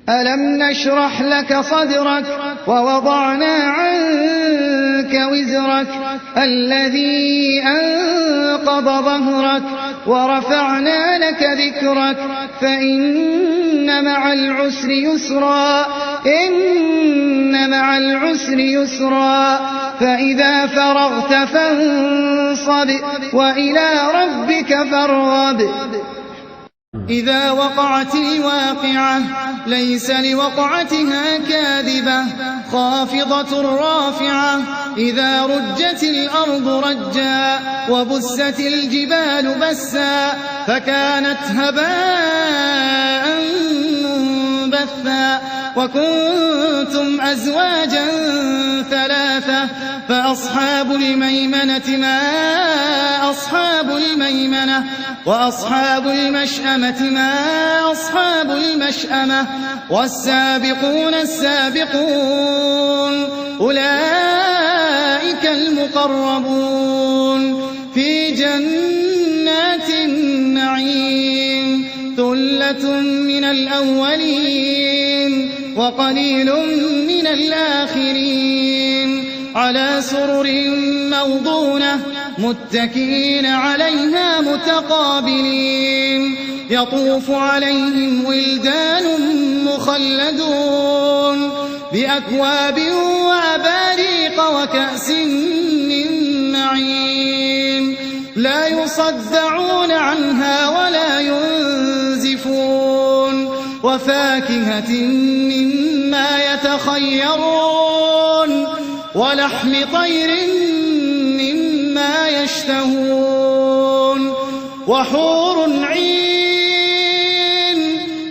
ألم نشرح لك صدرك ووضعنا عنك وزرك الذي أنقض ظهرك ورفعنا لك ذكرك فإن مع العسر يسرا إن مع العسر يسرا فإذا فرغت فانصب وإلى ربك فارغب إذا وقعت الواقعة ليس لوقعتها كاذبة خافضة رافعة إذا رجت الأرض رجا وبست الجبال بسا فكانت هباء منبثا وكنتم أزواجا ثلاثة فأصحاب الميمنة ما أصحاب الميمنة وأصحاب المشأمة ما أصحاب المشأمة والسابقون السابقون أولئك المقربون في جنات النعيم ثلة من الأولين وقليل من الآخرين على سرر موضونة متكئين عليها متقابلين يطوف عليهم ولدان مخلدون بأكواب وأباريق وكأس من معين لا يصدعون عنها ولا ينزفون وفاكهة مما يتخيرون ولحم طير مما يشتهون وحور عين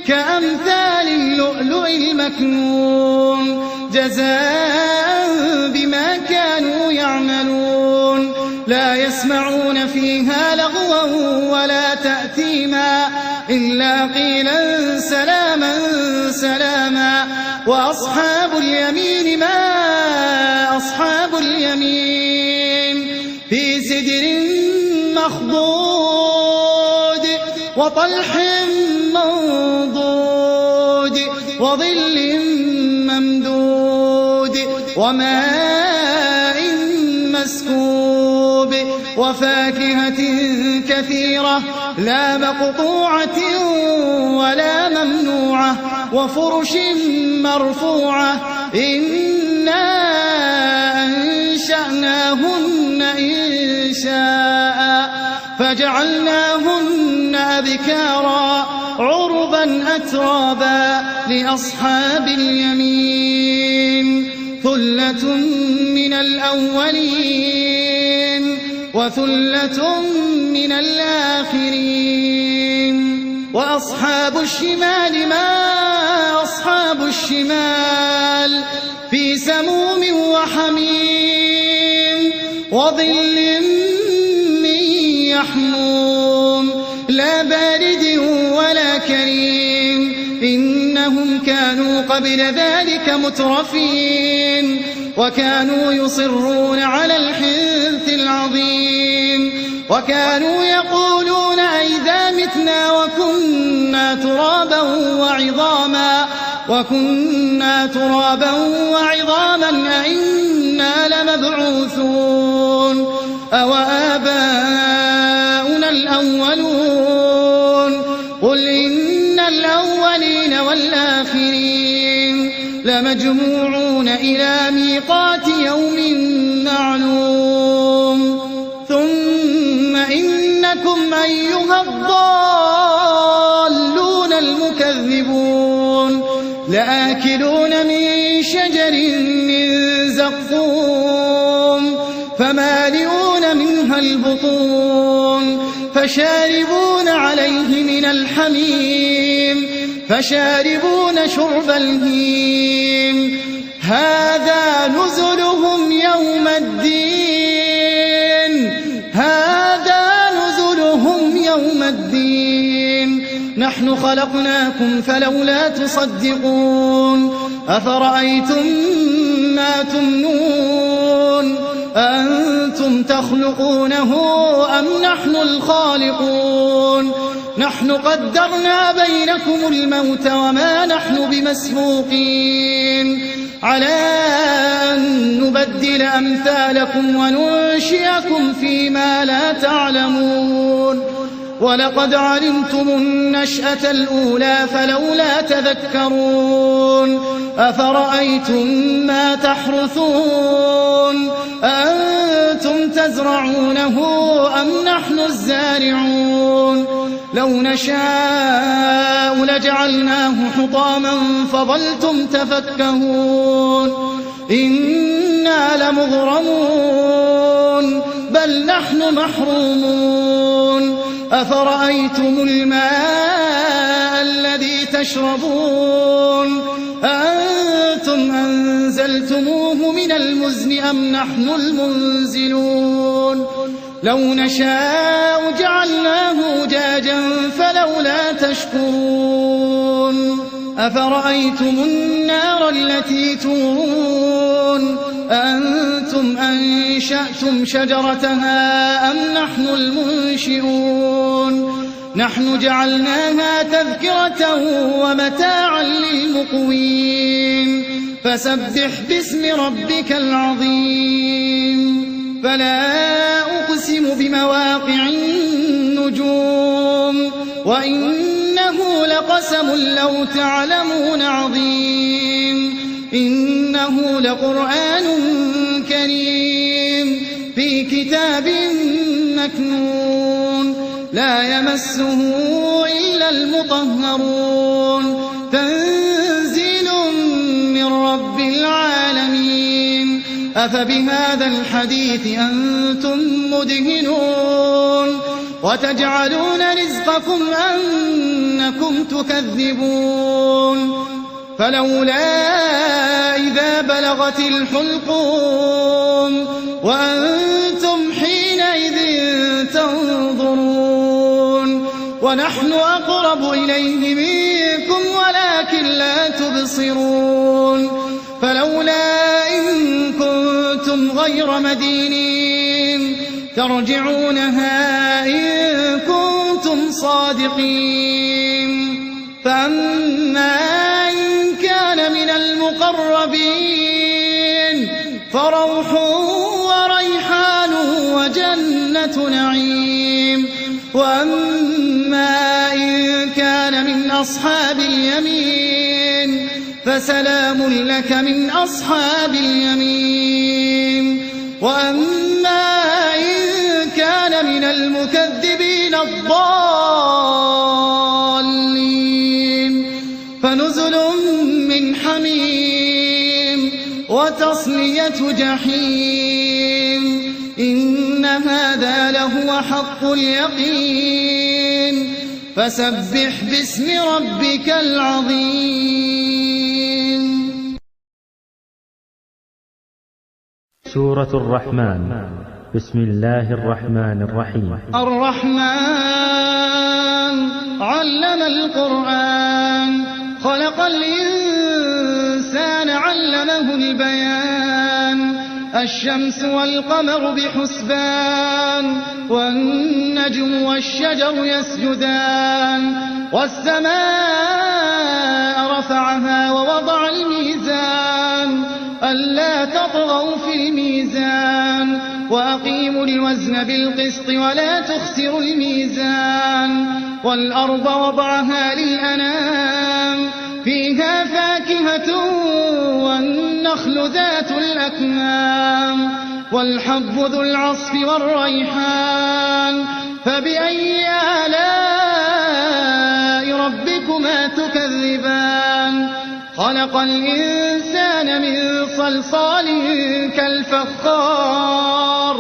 كأمثال اللؤلؤ المكنون جزاء بما كانوا يعملون لا يسمعون فيها لغوا ولا تأثيما إلا قيلا سلاما سلاما وأصحاب اليمين ما أصحاب اليمين في سدر مخضود وطلح منضود وظل ممدود وماء مسكوب وفاكهة كثيرة لا مقطوعة ولا ممنوعة وفرش مرفوعة إنا أنشأناهن إنشاء فجعلناهن أبكارا عربا أترابا لأصحاب اليمين ثلة من الأولين وثلة من الآخرين وأصحاب الشمال ما أصحاب الشمال في سموم وحميم وظل من يحموم لا بارد ولا كريم إنهم كانوا قبل ذلك مترفين وكانوا يصرون على الحنث العظيم وكانوا يقولون أئذا متنا وكنا ترابا وعظاما أئنا لمبعوثون أو آباؤنا الأولون قل إن الأولين والآخرين لمجموعون إلى ميقات يوم معلوم ثم إنكم أيها الضالون المكذبون لآكلون من شجر من زقوم فمالئون منها البطون فشاربون عليه من الحميم فشاربون شرب الهيم هذا نزلهم يوم الدين هذا نزلهم يوم الدين نحن خلقناكم فلولا تصدقون أفرأيتم ما تمنون أأنتم تخلقونه أم نحن الخالقون نحن قدرنا بينكم الموت وما نحن بمسبوقين على أن نبدل أمثالكم وننشئكم فيما لا تعلمون ولقد علمتم النشأة الأولى فلولا تذكرون أفرأيتم ما تحرثون أأنتم تزرعونه أم نحن الزارعون لو نشاء لجعلناه حطاما فظلتم تفكهون إنا لمغرمون بل نحن محرومون أفرأيتم الماء الذي تشربون أأنتم أنزلتموه من المزن أم نحن المنزلون لو نشاء جعلناه أجاجا فلولا تشكرون أفرأيتم النار التي تورون أأنتم أنشأتم شجرتها أم نحن المنشئون نحن جعلناها تذكرة ومتاعا للمقوين فسبح باسم ربك العظيم فلا أقسم بمواقع النجوم وإنه لقسم لو تعلمون عظيم إنه لقرآن كريم في كتاب مكنون لا يمسه إلا المطهرون تنزيل من رب العالمين أفبهذا الحديث أنتم مدهنون وتجعلون رزقكم أنكم تكذبون فلولا إذا بلغت الحلقوم وأنتم حينئذ تنظرون ونحن أقرب إليه منكم ولكن لا تبصرون فلولا إن كنتم غير مدينين ترجعونها إن كنتم صادقين فأما إن كان من المقربين فروح وريحان وجنة نعيم وأما إن كان من أصحاب اليمين فسلام لك من أصحاب اليمين وأما إن كان من المكذبين الضالين فنزل من حميم وتصلية جحيم إن هذا لهو حق اليقين فسبح باسم ربك العظيم. سورة الرحمن. بسم الله الرحمن الرحيم. الرحمن علم القرآن خلق الإنسان علمه البيان الشمس والقمر بحسبان والنجم والشجر يسجدان والسماء رفعها ووضع الميزان ألا تطغوا في الميزان وأقيموا الوزن بالقسط ولا تخسروا الميزان والأرض وضعها للأنام فيها فاكهة والنخل ذات الأكمام والحب ذو العصف والريحان فبأي آلاء ربكما تكذبان خلق الإنسان من صلصال كالفخار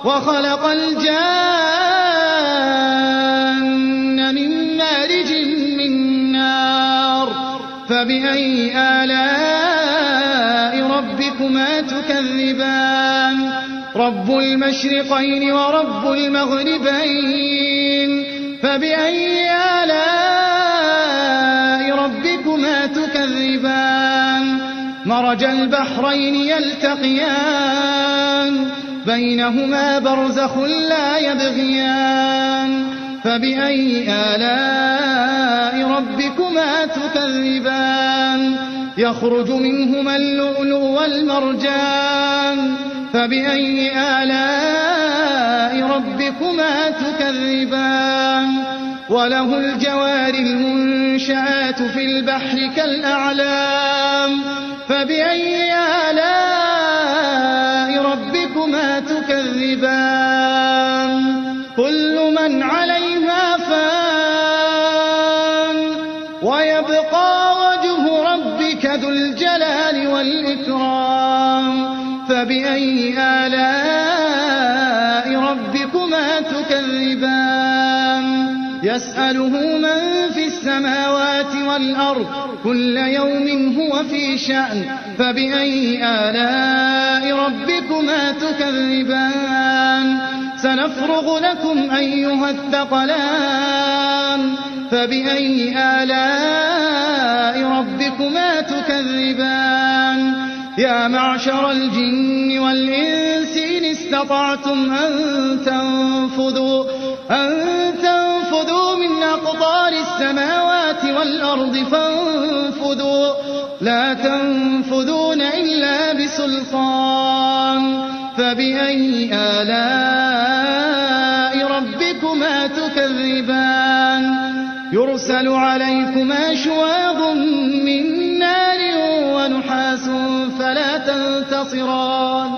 وخلق الجان من مارج من نار فبأي آلاء ربكما تكذبان رب المشرقين ورب المغربين فبأي آلاء ربكما تكذبان مرج البحرين يلتقيان بينهما برزخ لا يبغيان فبأي آلاء ربكما تكذبان يخرج منهما اللؤلؤ والمرجان فبأي آلاء ربكما تكذبان وله الجوار المنشآت في البحر كالأعلام فبأي آلاء ربكما تكذبان كل من عليها فان ويبقى وجه ربك ذو الجلال والإكرام فبأي آلاء ربكما تكذبان يسأله من في السماوات والأرض كل يوم هو في شأن فبأي آلاء ربكما تكذبان سنفرغ لكم أيها الثقلان فبأي آلاء ربكما تكذبان يا معشر الجن والإنس إن استطعتم أن تنفذوا من أقطار السماوات والأرض فانفذوا لا تنفذون إلا بسلطان فبأي آلاء ربكما تكذبان يرسل عليكما شواظ من نار ونحاس فلا تنتصران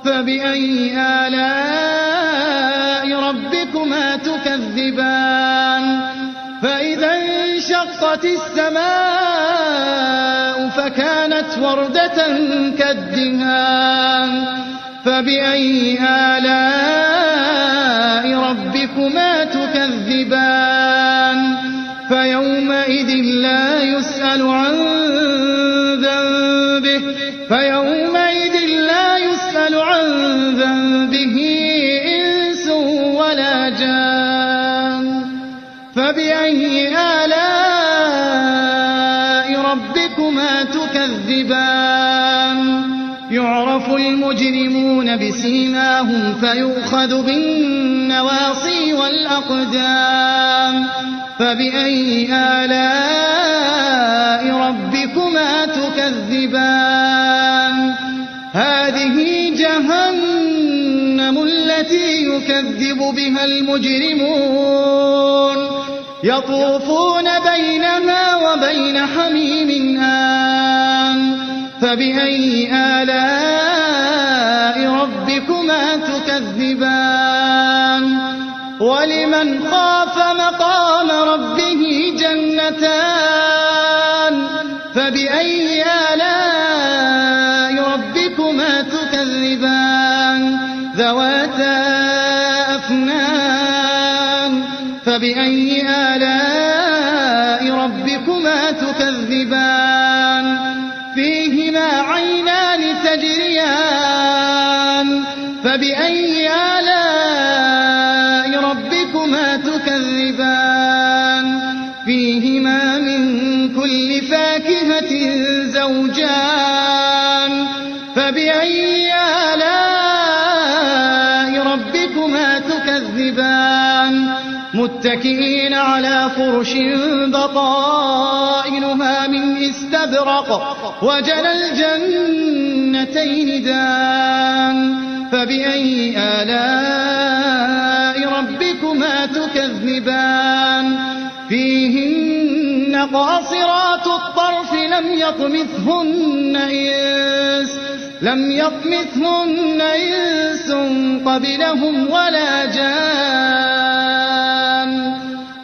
فبأي آلاء ربكما تكذبان فإذا انشقت السماء فكانت وردة كالدهان فبأي آلاء ربكما تكذبان فيومئذ لا يسأل عن ذنبه إنس ولا جان فبأي آلاء ربكما تكذبان يعرف المجرمون بسيماهم فيؤخذ بالنواصي والأقدام فبأي آلاء ربكما تكذبان هذه جهنم التي يكذب بها المجرمون يطوفون بينها وبين حميم آن فبأي آلاء ربكما تكذبان ولمن خاف مقام ربه جنتان فبأي آلاء ربكما تكذبان ذواتا أفنان فبأي آلاء ربكما تكذبان فيهما عينان تجريان فبأي آلاء ربكما تكذبان فيهما من كل فاكهة زوجان فبأي آلاء ربكما تكذبان متكئين على فرش بطائنها من استبرق وجنى الجنتين دان فبأي آلاء ربكما تكذبان فيهن قاصرات الطرف لم يطمثهن إنس قبلهم ولا جان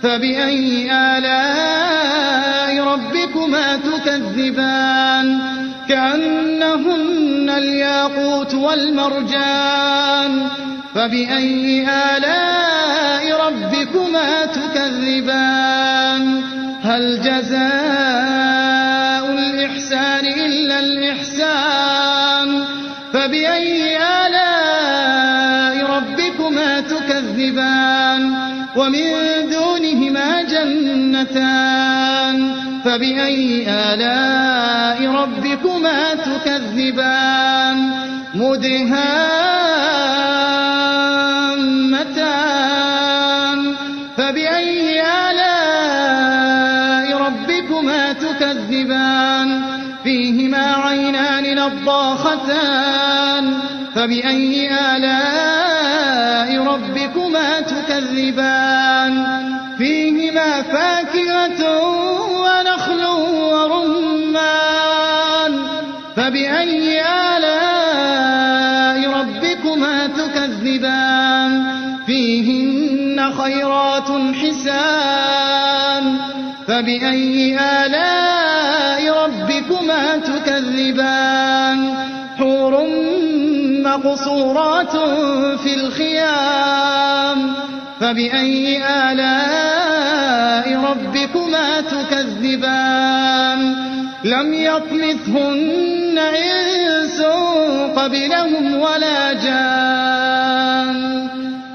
فبأي آلاء ربكما تكذبان كأنهن الياقوت والمرجان فبأي آلاء ربكما تكذبان هل جزاء الإحسان إلا الإحسان فبأي آلاء ربكما تكذبان ومن دونهما جنتان فبأي آلاء ربكما تكذبان مدهامتان فبأي فبأي آلاء ربكما تكذبان فيهما عينان نضاختان فبأي آلاء ربكما تكذبان فيهما فاكهة ونخل ورمان فبأي آلاء ربكما تكذبان فيهن خيرات حسان فبأي آلاء ربكما تكذبان حور مقصورات في الخيام فبأي آلاء ربكما تكذبان لم يطمثهن إنس قبلهم ولا جان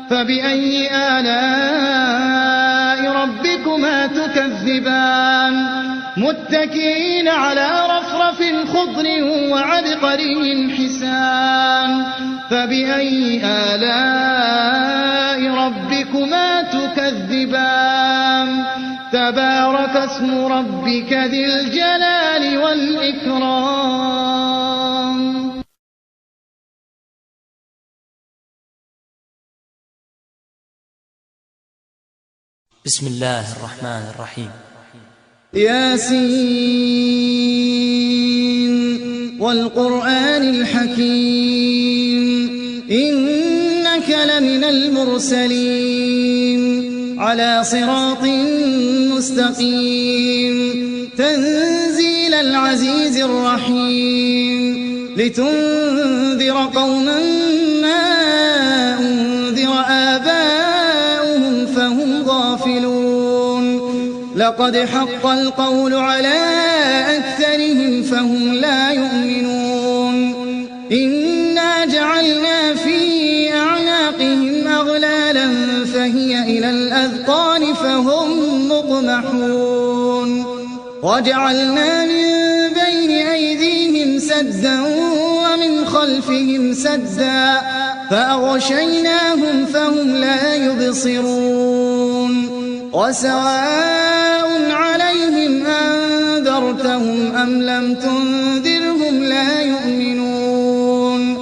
فبأي آلاء ربكما تكذبان متكئين على رفرف خضر وعبقري حسان فبأي آلاء ربكما تكذبان تبارك اسم ربك ذي الجلال والإكرام. بسم الله الرحمن الرحيم. ياسين والقرآن الحكيم إنك لمن المرسلين على صراط مستقيم تنزيل العزيز الرحيم لتنذر قوما ما أنذر آباؤهم فهم غافلون لقد حق القول على أكثرهم فهم لا يؤمنون إنا جعلنا في أعناقهم أغلالا فهي إلى الأذقان فهم مقمحون وجعلنا من بين أيديهم سدا ومن خلفهم سدا فأغشيناهم فهم لا يبصرون وسواء عليهم أنذرتهم أم لم تنذرهم لا يؤمنون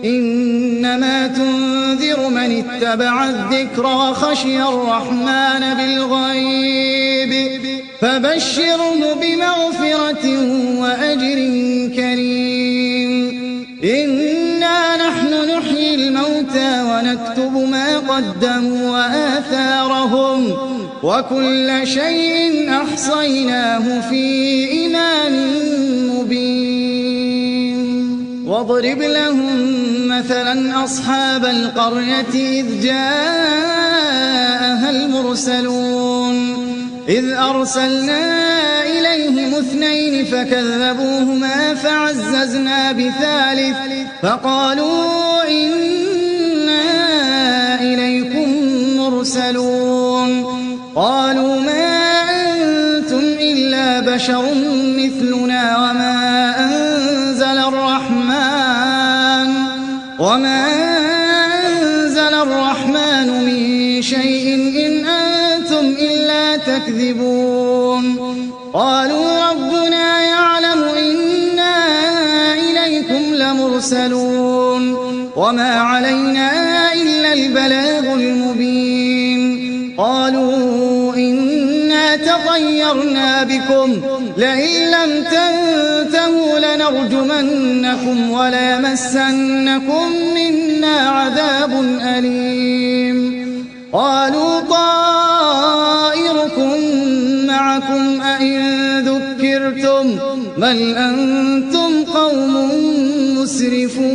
إنما تنذر من اتبع الذكر وخشي الرحمن بالغيب فبشره بمغفرة وأجر كريم إنا نحن نحيي الموتى ونكتب ما قدموا وآثارهم وكل شيء أحصيناه في إمام مبين واضرب لهم مثلا أصحاب القرية إذ جاءها المرسلون إذ أرسلنا إليهم 2 فكذبوهما فعززنا بثالث فقالوا إنا إليكم مرسلون قالوا ما أنتم إلا بشر مثلنا وما أنزل الرحمن من شيء إن أنتم إلا تكذبون قالوا ربنا يعلم إنا إليكم لمرسلون وما علينا إلا البلاغ المبين قالوا إنا تطيرنا بكم لئن لم تنتهوا لنرجمنكم وليمسنكم منا عذاب أليم قالوا طائركم معكم أئن ذكرتم بل أنتم قوم مسرفون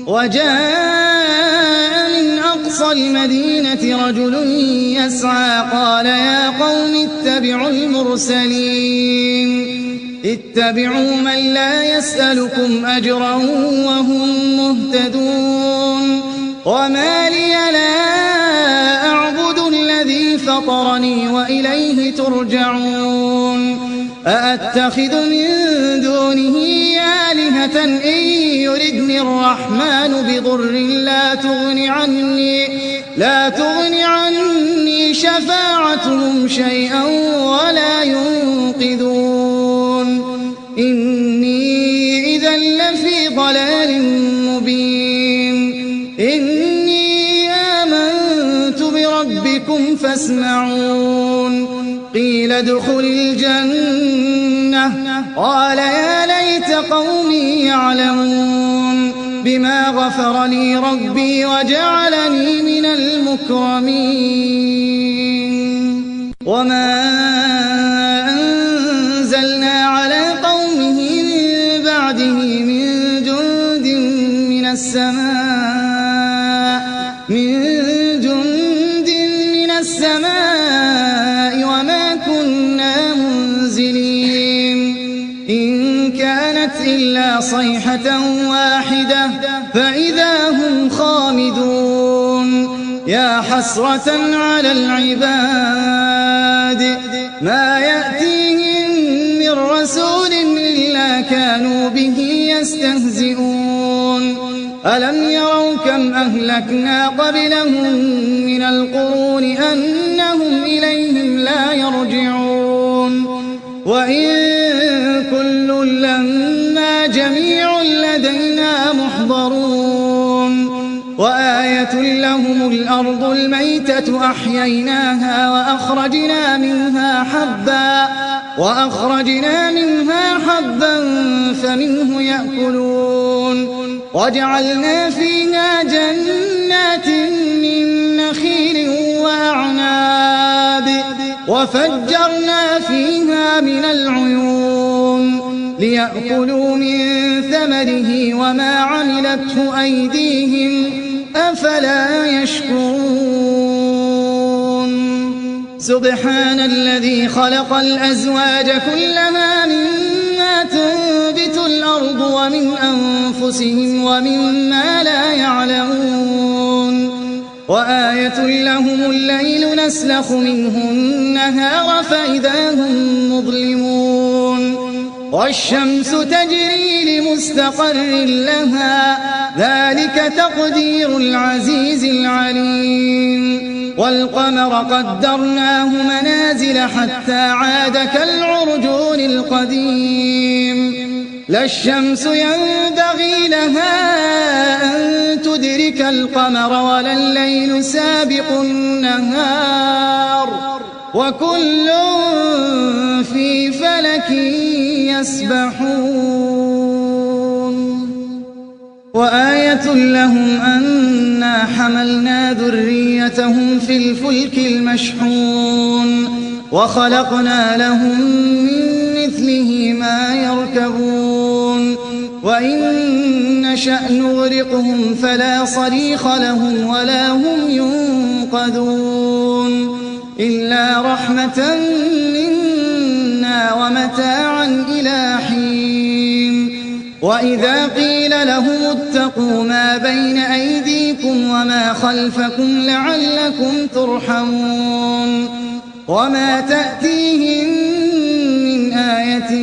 وجاء من أقصى المدينة رجل يسعى قال يا قوم اتبعوا المرسلين اتبعوا من لا يسألكم أجرا وهم مهتدون وما لي لا أعبد الذي فطرني وإليه ترجعون أأتخذ من دونه آلهة إن يردني الرحمن بضر لا تغن عني شفاعتهم شيئا ولا ينقذون إني إذا لفي ضلال مبين إني آمنت بربكم فاسمعون قيل ادخل الجنة قال يا ليت قومي يعلمون بما غفر لي ربي وجعلني من المكرمين وما أنزلنا على قومه من بعده من جند من السماء وما كنا منزلين إن كانت إلا صيحة واحدة فإذا هم خامدون يا حسرة على العباد ما يأتيهم من رسول إلا كانوا به يستهزئون ألم يروا كم أهلكنا قبلهم من القرون أنهم إليهم لا يرجعون وإن كل لما جميع لدينا محضرون وآية لهم الأرض الميتة أحييناها وأخرجنا منها حبا فمنه يأكلون وجعلنا فيها جنات من نخيل وأعناب وفجرنا فيها من العيون ليأكلوا من ثمره وما عملته أيديهم أفلا يشكرون سبحان الذي خلق الأزواج كلها مما تنبت الأرض ومن أنفسهم ومما لا يعلمون وآية لهم الليل نسلخ منه النهار فإذا هم مظلمون والشمس تجري لمستقر لها ذلك تقدير العزيز العليم والقمر قدرناه منازل حتى عاد كالعرجون القديم لا الشمس ينبغي لها أن تدرك القمر ولا الليل سابق النهار وكل في فلك يسبحون وآية لهم أنا حملنا ذريتهم في الفلك المشحون وخلقنا لهم من مثله ما يركبون وإن نشأ نغرقهم فلا صريخ لهم ولا هم ينقذون إلا رحمة منا ومتاعا إلى حين وإذا قيل لهم اتقوا ما بين أيديكم وما خلفكم لعلكم ترحمون وما تأتيهم من آية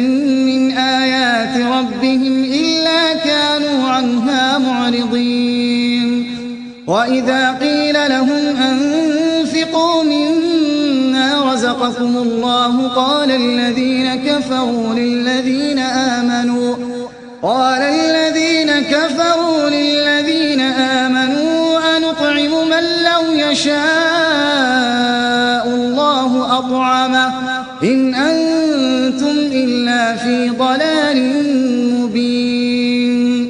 من آيات ربهم إلا كانوا عنها معرضين وإذا قيل لهم أنفقوا مما رزقكم الله قال الذين كفروا للذين آمنوا أنطعم من لو يشاء الله أطعمه إن أنتم إلا في ضلال مبين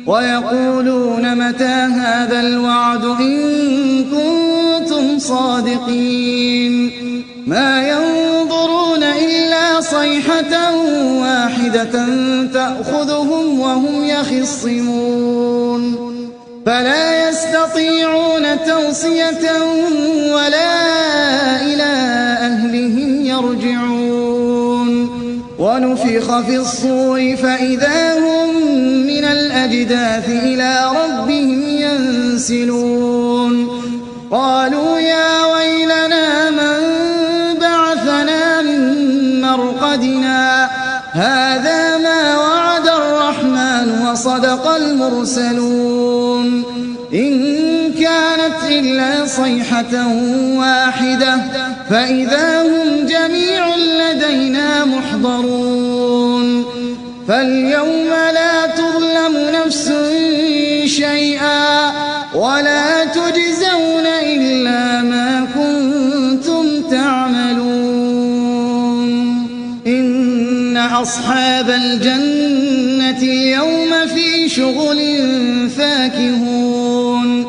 ويقولون متى هذا الوعد إن كنتم صادقين ما ينظرون إلا صيحة واحدة تأخذهم وهم يخصمون فلا يستطيعون توصية ولا إلى أهلهم يرجعون ونفخ في الصور فإذا هم من الأجداث إلى ربهم ينسلون قالوا يا ويلنا من بعثنا من مرقدنا هذا ما وعد الرحمن وصدق المرسلون إن كانت إلا صيحة واحدة فإذا هم جميع لدينا محضرون فاليوم لا تظلم نفس شيئا ولا تجزون إلا ما كنتم تعملون إن أصحاب الجنة اليوم في شغل فاكهون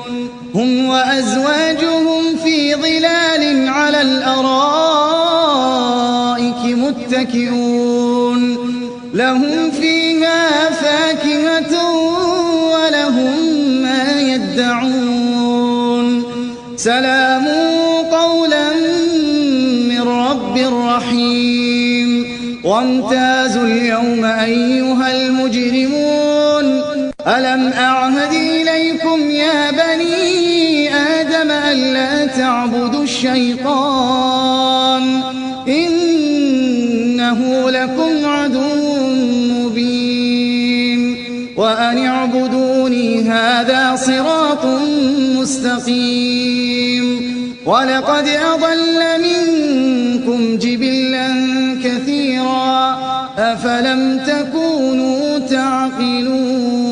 هم وأزواجهم في ظلال على الأرائك متكئون لهم فيها فاكهة ولهم ما يدعون سلام قولا من رب رحيم وامتازوا اليوم أيها المجرمون ألم أعهد إليكم يا بني آدم ألا تعبدوا الشيطان إنه لكم عدو مبين وأن اعبدوني هذا صراط مستقيم ولقد أضل منكم جبلا كثيرا أفلم تكونوا تعقلون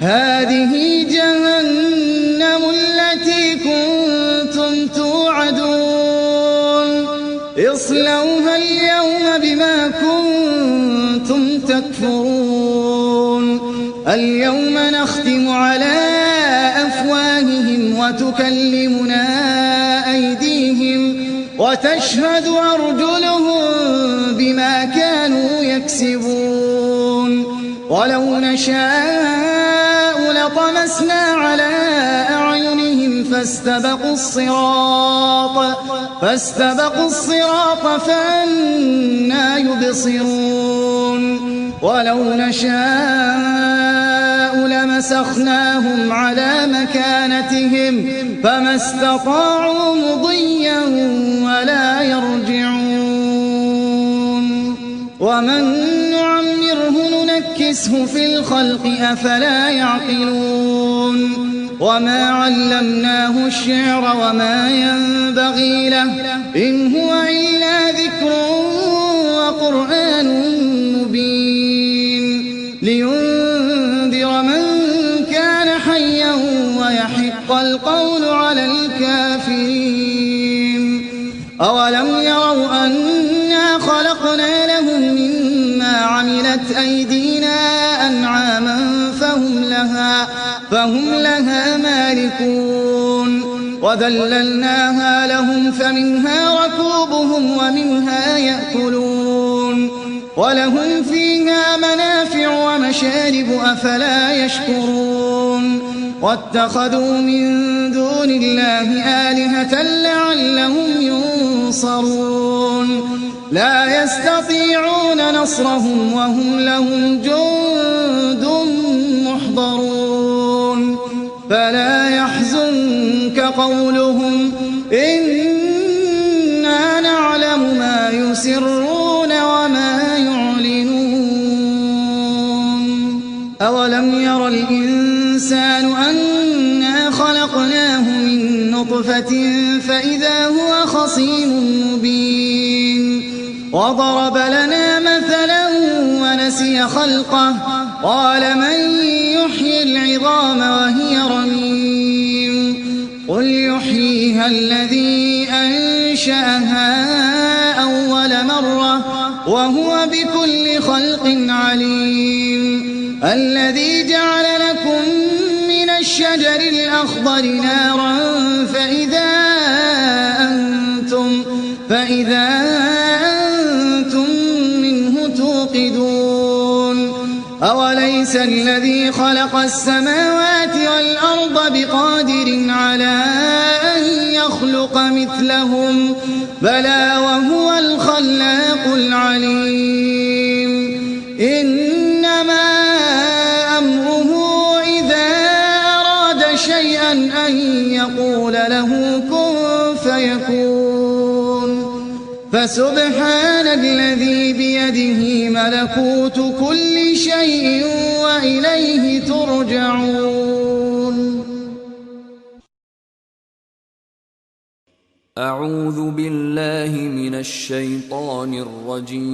هذه جهنم التي كنتم توعدون اصلوها اليوم بما كنتم تكفرون اليوم نختم على أفواههم وتكلمنا أيديهم وتشهد أرجلهم بما كانوا يكسبون ولو نشاء لطمسنا على أعينهم فاستبقوا الصراط فأنى يبصرون ولو نشاء لمسخناهم على مكانتهم فما استطاعوا مضيا ولا يرجعون ومن نعمره ننكسه في الخلق أفلا يعقلون وما علمناه الشعر وما ينبغي له إن هو إلا ذكر وقرآن مبين لينذر من كان حيا ويحق القول على الكافرين أولم يروا أنا خلقنا لهم مما عملت أيدينا أنعاما فهم لها مالكون وذللناها لهم فمنها ركوبهم ومنها يأكلون ولهم فيها منافع ومشارب أفلا يشكرون واتخذوا من دون الله آلهة لعلهم ينصرون لا يستطيعون نصرهم وهم لهم جند محضرون فلا يحزنك قولهم إنا نعلم ما يسرون وما يعلنون أولم ير الإنسان أنا خلقناه من نطفة فإذا هو خصيم مبين وضرب لنا مثلا ونسي خلقه قال من يحيي العظام وهي رميم قل يحييها الذي أنشأها أول مرة وهو بكل خلق عليم الذي جعل لكم من الشجر الأخضر نارا فإذا أنتم منه توقدون أوليس الذي خلق السماوات والأرض بقادر على أن يخلق مثلهم بلى وهو الخلاق العليم إنما أمره إذا أراد شيئا أن يقول له كن فيكون فسبحان الذي بيده ملكوت كل شيء وإليه ترجعون. أعوذ بالله من الشيطان الرجيم.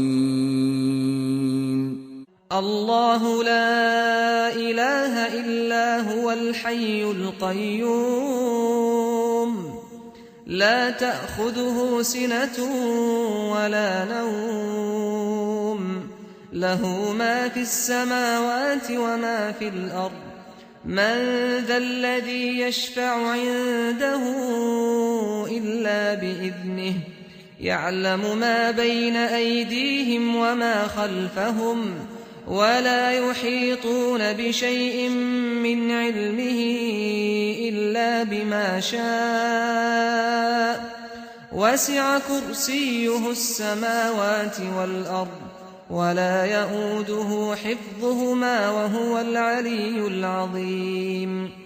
الله لا إله إلا هو الحي القيوم لا تأخذه سنة ولا نوم له ما في السماوات وما في الأرض من ذا الذي يشفع عنده إلا بإذنه يعلم ما بين أيديهم وما خلفهم ولا يحيطون بشيء من علمه إلا بما شاء وسع كرسيه السماوات والأرض ولا يئوده حفظهما وهو العلي العظيم.